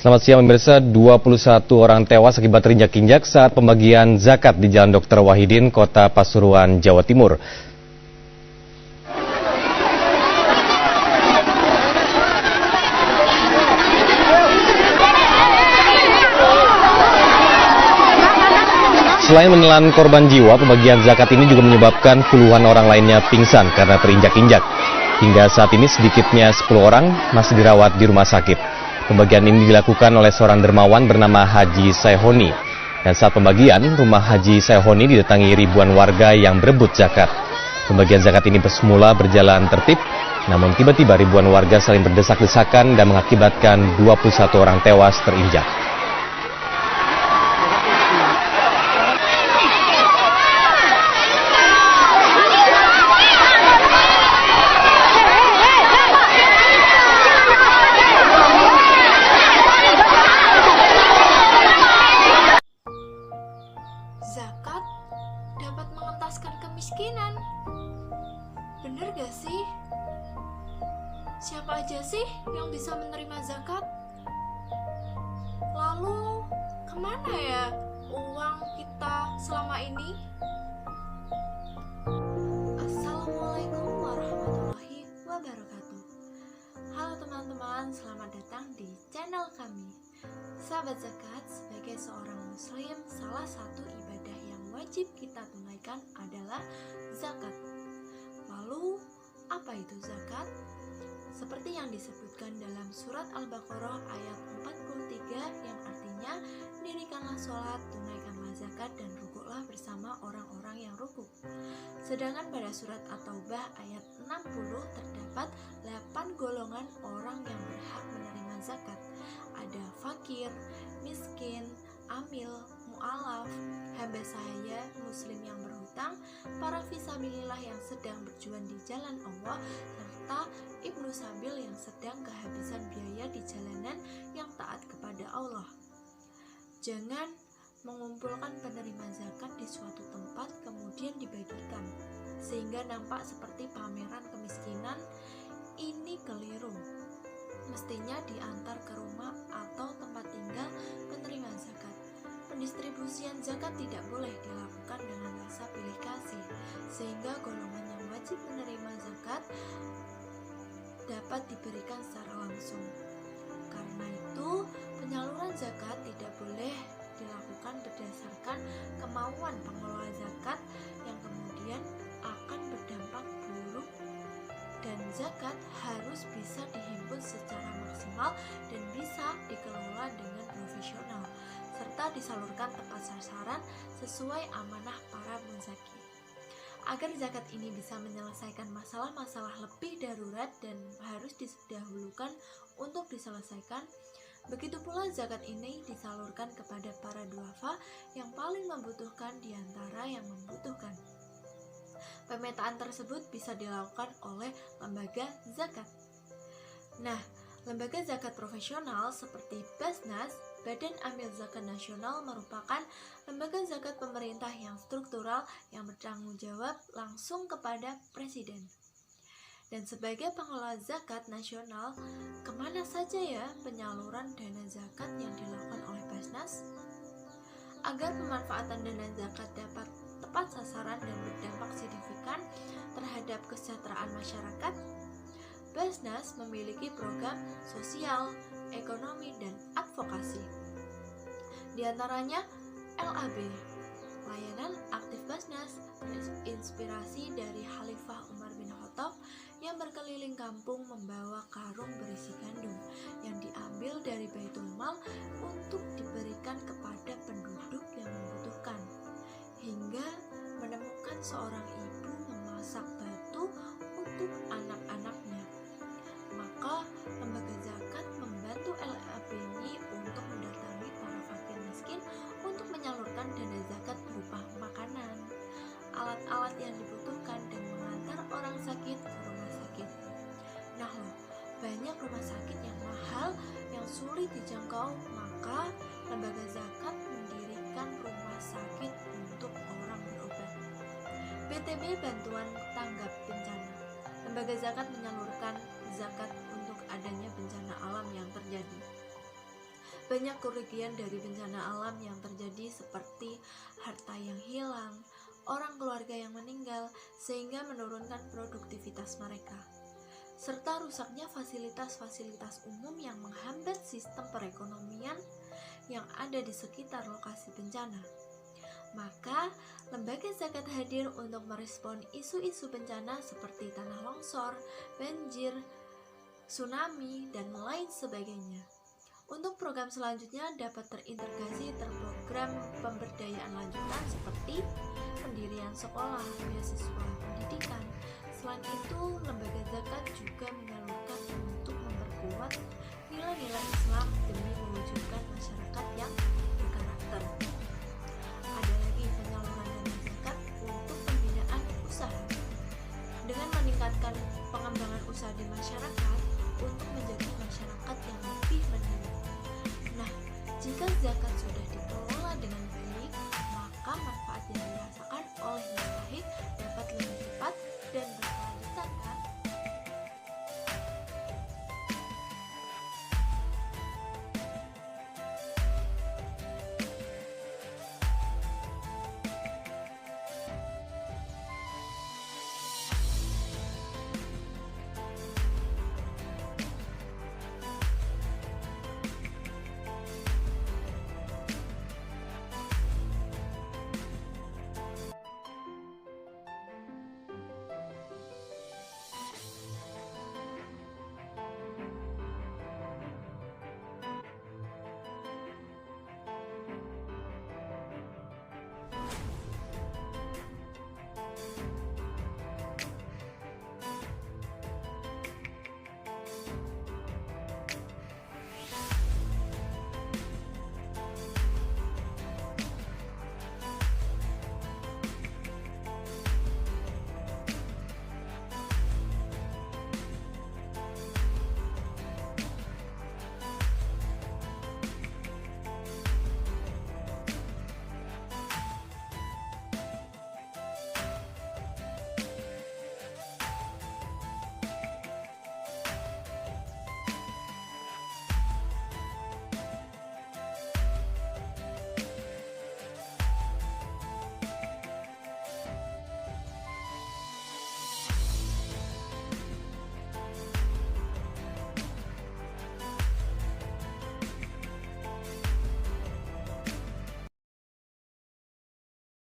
Selamat siang pemirsa, 21 orang tewas akibat terinjak-injak saat pembagian zakat di Jalan Dr. Wahidin, Kota Pasuruan, Jawa Timur. Selain menelan korban jiwa, pembagian zakat ini juga menyebabkan puluhan orang lainnya pingsan karena terinjak-injak. Hingga saat ini sedikitnya 10 orang masih dirawat di rumah sakit. Pembagian ini dilakukan oleh seorang dermawan bernama Haji Saihoni. Dan saat pembagian, rumah Haji Saihoni didatangi ribuan warga yang berebut zakat. Pembagian zakat ini semula berjalan tertib, namun tiba-tiba ribuan warga saling berdesak-desakan dan mengakibatkan 21 orang tewas terinjak. Zakat dapat mengentaskan kemiskinan. Bener gak sih? Siapa aja sih yang bisa menerima zakat? Lalu kemana ya uang kita selama ini? Assalamualaikum warahmatullahi wabarakatuh. Halo teman-teman, selamat datang di channel kami. Sahabat zakat, sebagai seorang muslim, salah satu ibadah yang wajib kita tunaikan adalah zakat. Lalu, apa itu zakat? Seperti yang disebutkan dalam surat Al-Baqarah ayat 43 yang artinya, dirikanlah sholat, tunaikanlah zakat, dan rukuklah bersama orang-orang yang rukuk. Sedangkan pada surat At-Taubah ayat 60 terdapat 8 golongan orang yang berhak menerima zakat. Ada fakir, miskin, amil, mu'alaf, hamba sahaya, muslim yang berhutang, para fisabilillah yang sedang berjuang di jalan Allah, serta ibnu sabil yang sedang kehabisan biaya di jalanan yang taat kepada Allah. Jangan mengumpulkan penerima zakat di suatu tempat kemudian dibagikan, sehingga nampak seperti pameran kemiskinan. Ini keliru. Mestinya diantar ke rumah atau tempat tinggal penerima zakat. Pendistribusian zakat tidak boleh dilakukan dengan rasa pilih kasih, sehingga golongan yang wajib menerima zakat dapat diberikan secara langsung. Karena itu, penyaluran zakat tidak boleh dilakukan berdasarkan kemauan pengelola zakat yang kemudian akan berdampak buruk, dan zakat harus bisa dihimpun secara maksimal dan bisa dikelola dengan profesional, serta disalurkan tepat sasaran sesuai amanah para muzaki. Agar zakat ini bisa menyelesaikan masalah-masalah lebih darurat dan harus didahulukan untuk diselesaikan, begitu pula zakat ini disalurkan kepada para duafa yang paling membutuhkan di antara yang membutuhkan. Pemetaan tersebut bisa dilakukan oleh lembaga zakat. Nah, lembaga zakat profesional seperti Basnas, Badan Amil Zakat Nasional, merupakan lembaga zakat pemerintah yang struktural yang bertanggung jawab langsung kepada Presiden. Dan sebagai pengelola zakat nasional, kemana saja ya penyaluran dana zakat yang dilakukan oleh Basnas? Agar pemanfaatan dana zakat dapat tepat sasaran dan berdampak signifikan terhadap kesejahteraan masyarakat, Basnas memiliki program sosial, ekonomi, dan advokasi. Di antaranya LAB, Layanan Aktif Basnas, terinspirasi dari Khalifah Umar bin Khattab yang berkeliling kampung membawa karung berisi gandum yang diambil dari Baitul Mal untuk diberikan kepada penduduk yang membutuhkan, hingga menemukan seorang ibu memasak batu untuk anak-anaknya. Maka lembaga zakat membantu LAB ini untuk mendatangi para fakir miskin untuk menyalurkan dana zakat berupa makanan, alat-alat yang dibutuhkan, dan mengantar orang sakit ke rumah sakit. Nah loh, banyak rumah sakit yang mahal, yang sulit dijangkau, maka lembaga zakat mendirikan rumah sakit untuk orang berobat. BTB Bantuan Tanggap Bencana. Lembaga zakat menyalurkan zakat untuk adanya bencana alam yang terjadi. banyak kerugian dari bencana alam yang terjadi seperti harta yang hilang, orang keluarga yang meninggal, sehingga menurunkan produktivitas mereka, serta rusaknya fasilitas-fasilitas umum yang menghambat sistem perekonomian yang ada di sekitar lokasi bencana. Maka, lembaga zakat hadir untuk merespon isu-isu bencana seperti tanah longsor, banjir, tsunami, dan lain sebagainya. Untuk program selanjutnya dapat terintegrasi terprogram pemberdayaan lanjutan seperti pendirian sekolah, beasiswa pendidikan. Selain itu, lembaga zakat juga menyalurkan untuk memperkuat nilai-nilai Islam demi mewujudkan masyarakat yang berkarakter. Ada lagi penyaluran dana zakat untuk pembinaan usaha dengan meningkatkan pengembangan usaha di masyarakat untuk menjadi masyarakat yang lebih mandiri. Nah, jika zakat sudah dikelola dengan baik, maka manfaat yang